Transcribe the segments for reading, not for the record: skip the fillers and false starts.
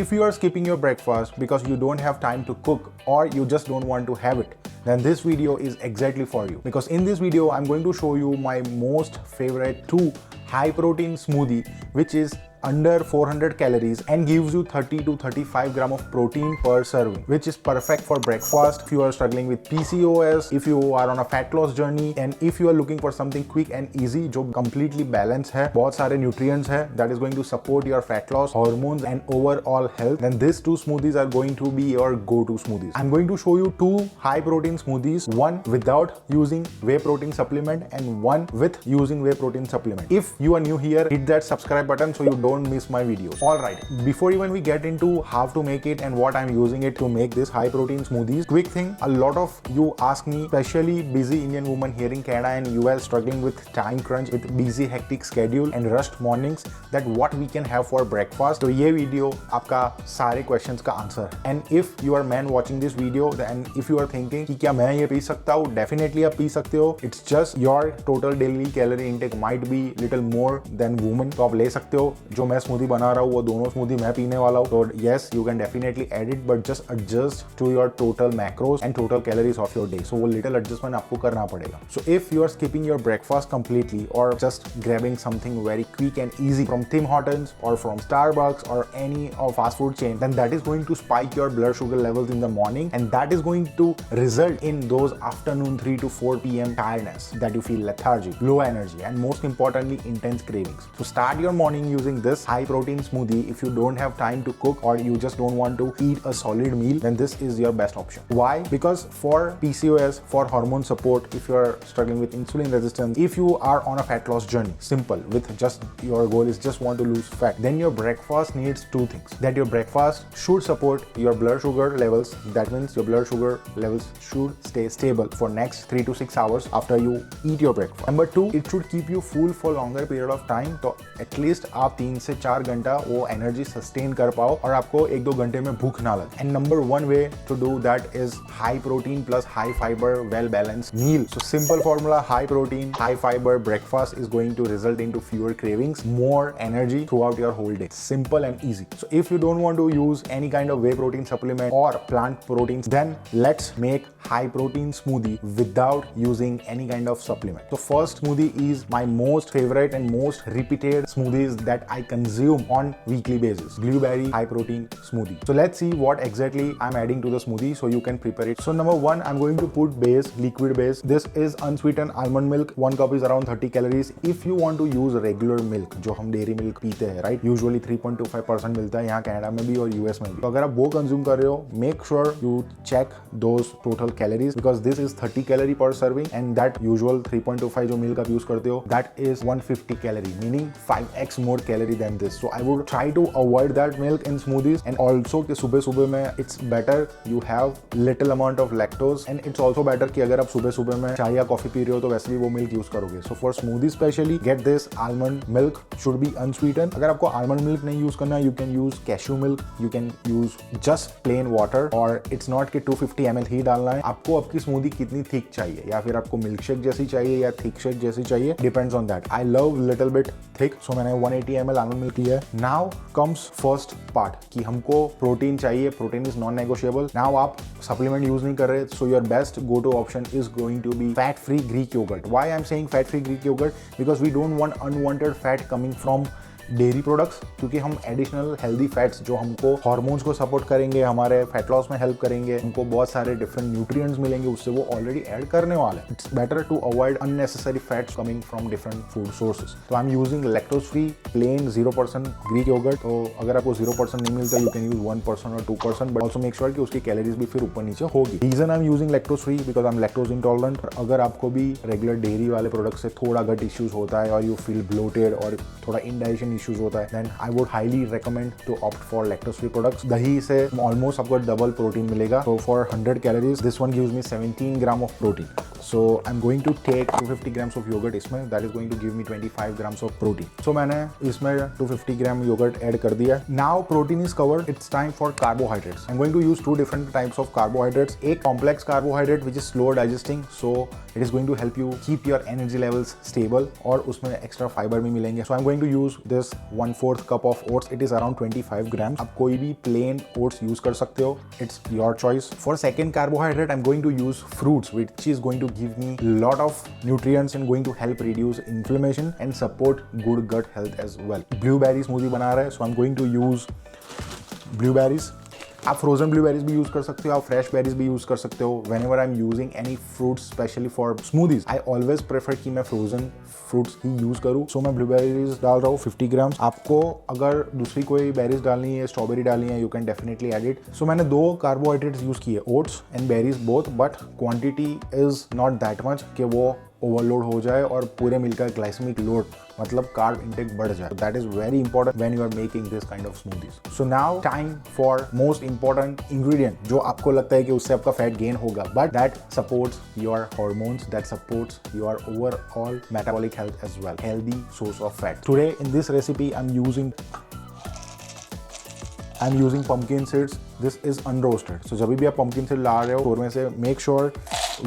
If you are skipping your breakfast because you don't have time to cook or you just don't want to have it, then this video is exactly for you. Because in this video, I'm going to show you my most favorite 2 high protein smoothie, which is under 400 calories and gives you 30 to 35 gram of protein per serving, which is perfect for breakfast if you are struggling with PCOS, if you are on a fat loss journey, and if you are looking for something quick and easy जो completely balanced है, बहुत सारे nutrients है, that is going to support your fat loss, hormones and overall health, then these 2 smoothies are going to be your go-to smoothies. I'm going to show you 2 high protein smoothies, one without using whey protein supplement and one with using whey protein supplement. If you are new here, hit that subscribe button so you don't miss my videos. Alright, before even we get into how to make it and what I'm using it to make this high protein smoothies, quick thing, a lot of you ask me, especially busy Indian women here in Canada and US struggling with time crunch, with busy hectic schedule and rushed mornings, that what we can have for breakfast. So ये video आपका सारे questions का answer. And if you are man watching this video, then if you are thinking कि क्या मैं ये P सकता हूँ, definitely आप पी सकते हो. It's just your total daily calorie intake might be little more than women, तो आप ले सकते हो. जो मैं स्मूदी बना रहा हूँ वो दोनों स्मूदी मैं पीने वाला हूँ, तो yes you can definitely add it, but just adjust to your total macros and total calories of your day. So वो little adjustment आपको करना पड़ेगा. So if you are skipping your breakfast completely or just grabbing something very quick and easy from Tim Hortons or from Starbucks or any of fast food chain, then that is going to spike your blood sugar levels in the morning, and that is going to result in those afternoon 3 to 4 p.m. tiredness, that you feel lethargic, low energy, and most importantly intense cravings. So start your morning using this high protein smoothie. If you don't have time to cook or you just don't want to eat a solid meal, then this is your best option. Why? Because for PCOS, for hormone support, if you are struggling with insulin resistance, if you are on a fat loss journey, simple, with just your goal is just want to lose fat, then your breakfast needs 2 things. That your breakfast should support your blood sugar levels. That means your blood sugar levels should stay stable for next 3 to 6 hours after you eat your breakfast. Number 2, it should keep you full for longer period of time. तो at least आप 3 से 4 घंटा वो energy sustain कर पाओ और आपको 1-2 घंटे में भूख ना लगे. And number 1 way to do that is high protein plus high fibre well balanced meal. So simple formula, high protein high fibre breakfast is going to result into fewer cravings, more energy throughout your whole day. Simple and easy. So if you don't want to use any kind of whey protein supplement or plant proteins, then let's make high protein smoothie without using any kind of supplement. So first smoothie is my most favorite and most repeated smoothies that I consume on weekly basis. Blueberry high protein smoothie. So let's see what exactly I'm adding to the smoothie so you can prepare it. So number 1, I'm going to put base, liquid base. This is unsweetened almond milk. 1 cup is around 30 calories. If you want to use regular milk, जो हम dairy milk पीते हैं, right? Usually 3.25% मिलता है यहाँ Canada में भी और यूएस में भी. तो अगर आप वो कंज्यूम कर रहे हो, make sure you check those total calories, because this is 30 calorie per serving and that usual 3.25 जो मिल्क आप यूज करते हो, that is 150 calorie, meaning 5x more calorie than this. So I would try to avoid that milk in smoothies. And also कि सुबह में it's better you have little amount of lactose, and it's also better कि अगर आप सुबह में चाय या कॉफी पी रहे हो तो वैसे भी वो मिल्क यूज करोगे. So for smoothie specially, get this almond milk, should be unsweetened. अगर आपको almond milk नहीं यूज करना, you can use cashew milk, you can use just plain water, or it's not कि 250 ml ही डालना है. आपको आपकी स्मूदी कितनी थिक चाहिए, या फिर आपको मिल्क शेक जैसी चाहिए या थिक शेक जैसी चाहिए, depends on that. I love little bit thick, so मैंने 180 ml आलमंड मिल्क लिया है. नाउ कम्स फर्स्ट पार्ट कि हमको प्रोटीन चाहिए. Protein is non negotiable. Now आप सप्लीमेंट यूज नहीं कर रहे, so your best go to option is going to be fat free Greek yogurt. Why I am saying fat free Greek yogurt? Because we don't want unwanted fat coming from dairy products, क्योंकि हम additional healthy fats जो हमको hormones को support करेंगे, हमारे fat loss में help करेंगे, हमको बहुत सारे डिफरेंट न्यूट्रिएंट्स मिलेंगे, उससे वो ऑलरेडी ऐड करने वाले हैं. It's better to avoid unnecessary fats coming from different food sources. तो I am using lactose free plain 0% Greek yogurt. तो अगर आपको 0% नहीं मिलता, यू कैन यूज 1% और 2%, बट ऑल्सो मेक श्योर कि उसकी कैलोरीज भी फिर ऊपर नीचे होगी. Reason I am using lactose free because I am lactose intolerant. अगर आपको भी रेगुलर डेयरी वाले प्रोडक्ट से थोड़ा गट इश्यूज होता है और यू फील ब्लोटेड और थोड़ा इंडाइजेशन इश्यूज होता है, then I would highly recommend to opt for lactose free products. दही से almost आपको डबल प्रोटीन मिलेगा. So for 100 calories, this one gives me 17 gram of protein. So I'm going to take 250 grams of yogurt इसमें, that is going to give me 25 grams of protein. So मैंने इसमें 250 ग्राम yogurt add कर दिया. Now protein is covered. It's time for carbohydrates. I'm going to use two different types of carbohydrates. एक complex carbohydrate which is slow digesting, so it is going to help you keep your energy levels stable और उसमें extra fiber भी मिलेंगे. So I'm going to use this 1/4 cup of oats. It is around 25 grams. आप कोई भी plain oats use कर सकते हो. It's your choice. For second carbohydrate, I'm going to use fruits, which is going to give me lot of nutrients and going to help reduce inflammation and support good gut health as well. Blueberry smoothie बना रहे हैं, so I'm going to use blueberries. आप frozen blueberries भी use कर सकते हो, आप fresh berries भी यूज कर सकते हो. Whenever I am using any fruits specially for smoothies, I always prefer कि मैं फ्रोजन फ्रूट्स ही यूज करूँ. सो मैं ब्लूबेरीज डाल रहा हूँ 50 ग्राम्स. आपको अगर दूसरी कोई बेरीज डालनी है, स्ट्रॉबेरी डालनी है, you can definitely add it. So मैंने 2 कार्बोहाइड्रेट्स यूज किए, oats and berries both, but quantity is not that much कि वो ओवरलोड हो जाए और पूरे मिल का ग्लाइसेमिक लोड मतलब कार्ब इंटेक बढ़ जाए. That is very important when you are making this kind of smoothies. So now time for most important ingredient जो आपको लगता है कि उससे आपका फैट गेन होगा, but that supports your hormones, that supports your overall metabolic health as well. Healthy source of fat. Today in this recipe I am using pumpkin seeds. This is unroasted. So जब भी आप pumpkin seed ला रहे हो store में से, make sure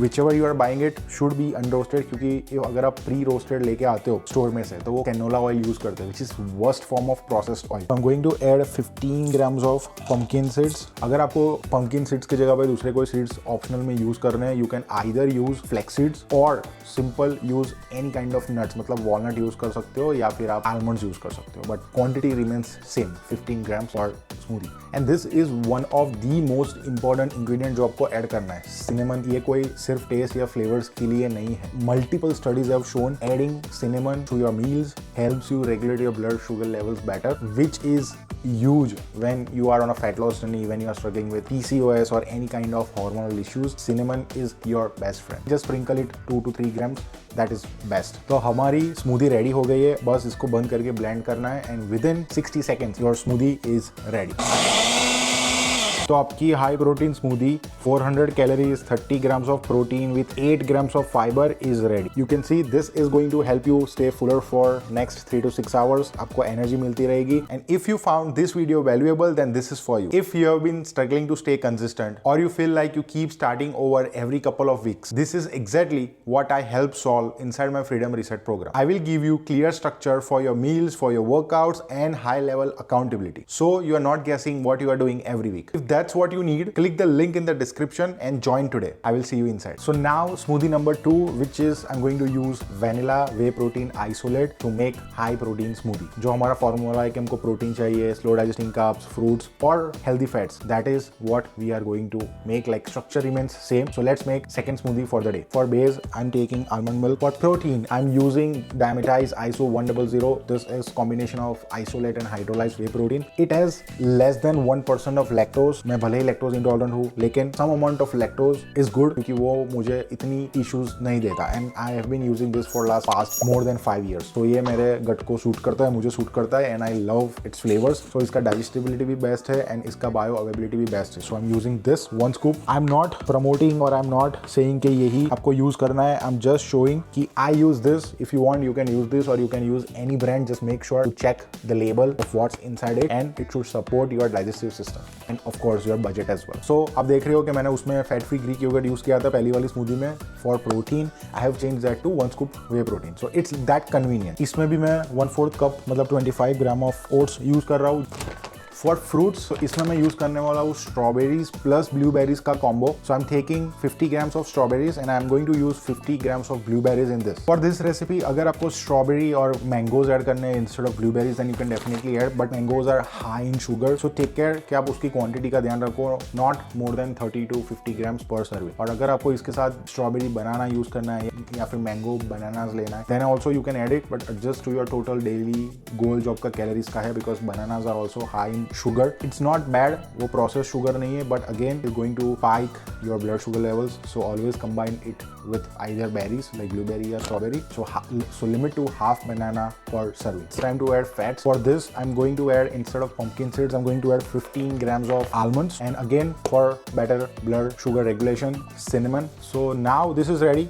whichever you are buying it should be unroasted, क्योंकि अगर आप प्री रोस्टेड लेके आते हो स्टोर में से तो वो कैनोला ऑयल यूज करते हैं, which is worst form of processed oil. So I'm going to add 15 grams of pumpkin seeds. अगर आपको pumpkin seeds की जगह पे दूसरे कोई seeds ऑप्शनल में यूज करने हैं, you can either use flax seeds or simple use any kind of nuts, मतलब walnut यूज कर सकते हो या फिर आप almonds यूज कर सकते हो, but quantity remains same, 15 grams for smoothie. And this is one of the most important ingredient जो आपको ऐड करना है, cinnamon. ये कोई सिर्फ टेस्ट या फ्लेवर्स के लिए नहीं है. Multiple studies have shown adding cinnamon to your meals helps you regulate your blood sugar levels better, which is huge when you are on a fat loss journey, when you are struggling with PCOS or any kind of hormonal issues. Cinnamon is your best friend. Just sprinkle it 2 to 3 grams. That is best. तो हमारी smoothie ready हो गई है, बस इसको बंद करके blend करना है and with in 60 seconds your smoothie is ready. तो आपकी high protein smoothie 400 calories, 30 grams of protein with 8 grams of fiber is ready. You can see this is going to help you stay fuller for next 3 to 6 hours. आपको energy मिलती रहेगी. And if you found this video valuable, then this is for you. If you have been struggling to stay consistent or you feel like you keep starting over every couple of weeks, this is exactly what I help solve inside my Freedom Reset program. I will give you clear structure for your meals, for your workouts and high level accountability. So you are not guessing what you are doing every week. If that's what you need, click the link in the description and join today. I will see you inside. So now smoothie number 2, which is I'm going to use vanilla whey protein isolate to make high protein smoothie. जो हमारा formula है कि हमको protein चाहिए, slow digesting carbs, fruits और healthy fats. That is what we are going to make. Like structure remains same. So let's make second smoothie for the day. For base, I'm taking almond milk. For protein, I'm using diametize iso 100. This is combination of isolate and hydrolyzed whey protein. It has less than 1% of lactose. मैं भले ही lactose intolerant हूँ, लेकिन some amount of lactose is good क्योंकि वो मुझे इतनी issues नहीं देता. And I have been using this for last past more than 5 years. तो ये मेरे गट को सूट करता है, मुझे सूट करता है and I love its flavours. So इसका डाइजेस्टिबिलिटी भी बेस्ट है एंड इसका बायो अवेलेबिलिटी भी बेस्ट है. So I am using this 1 scoop. I am not promoting और आई एम नॉट सेइंग कि यही आपको यूज करना है. आई एम जस्ट शोइंग कि I use this. If you want you can use this और you can use any brand. Just make sure to check the label of what's inside it and it should support your digestive system and of course your budget as well. So आप देख रहे हो कि मैंने उसमें fat free Greek yogurt use किया था पहली वाली स्मूदी में. For protein I have change that to 1 scoop whey protein. So it's that convenient. इसमें भी मैं 1/4 कप मतलब 25 ग्राम ऑफ ओट्स यूज कर रहा हूँ. फॉर फ्रूट्स इसमें मैं यूज करने वाला हूँ स्ट्रॉबेरीज प्लस ब्लूबेरीज का combo. So I am taking 50 grams of strawberries and I am going to use 50 grams of blueberries in this. For this recipe अगर आपको स्ट्रॉबेरी और मैंगोज ऐड करने हैं instead of blueberries then you can definitely add, but mangoes are high in sugar. So take care कि आप उसकी quantity का ध्यान रखो, not more than 30 to 50 grams पर सर्विंग. और अगर आपको इसके साथ स्ट्रॉबेरी बनाना यूज करना है या फिर मैंगो बनानाज लेना है then also you can add it, but adjust to your total daily goal जो आपका कैलोरीज का है, because bananas are also high in sugar. It's not bad, वो processed sugar नहीं है, but again it's going to spike your blood sugar levels. So always combine it with either berries like blueberry or strawberry. So limit to half banana per serving. It's time to add fats. For this, I'm going to add, instead of pumpkin seeds, I'm going to add 15 grams of almonds. And again, for better blood sugar regulation, cinnamon. So now this is ready.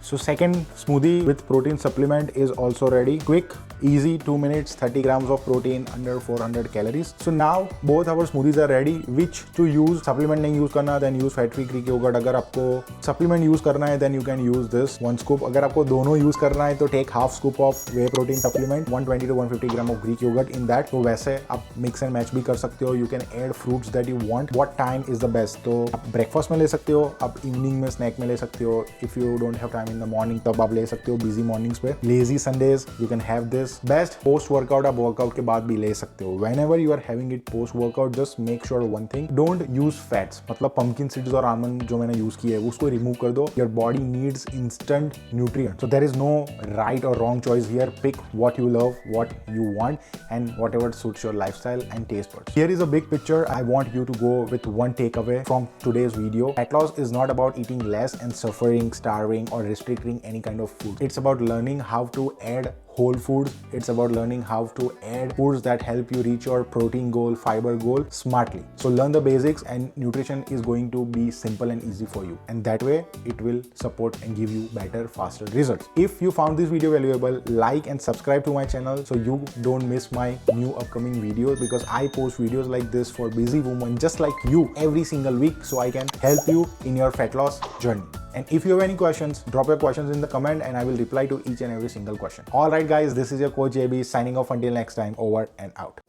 So second smoothie with protein supplement is also ready. Quick, easy, 2 minutes, 30 grams of protein, under 400 calories. So now both our smoothies are ready. Which to use? Supplement नहीं use करना, then use fat-free Greek yogurt. अगर आपको supplement use करना है, then you can use this 1 scoop. अगर आपको दोनों use करना है तो take half scoop of whey protein supplement, 120 to 150 gram of Greek yogurt in that. तो वैसे आप mix and match भी कर सकते हो. You can add fruits that you want. What time is the best? तो आप breakfast में ले सकते हो, आप evening में snack में ले सकते हो. If you don't have time in the morning, तब आप ले सकते हो busy mornings पे. Lazy Sundays, you can have this. Best post workout, आप workout के बाद भी ले सकते हो. Whenever you are having it post workout, just make sure one thing, don't use fats. मतलब pumpkin seeds और almond जो मैंने use किए हैं उसको remove कर दो. Your body needs instant nutrients. So there is no right or wrong choice here. Pick what you love, what you want, and whatever suits your lifestyle and taste buds. Here is a big picture. I want you to go with one takeaway from today's video. Fat loss is not about eating less and suffering, starving, or restricting any kind of food. It's about learning how to add whole foods. It's about learning how to add foods that help you reach your protein goal, fiber goal smartly. So learn the basics and nutrition is going to be simple and easy for you. And that way it will support and give you better, faster results. If you found this video valuable, like and subscribe to my channel so you don't miss my new upcoming videos, because I post videos like this for busy women just like you every single week, so I can help you in your fat loss journey. And if you have any questions, drop your questions in the comment and I will reply to each and every single question. Alright guys, this is your coach JB signing off until next time. Over and out.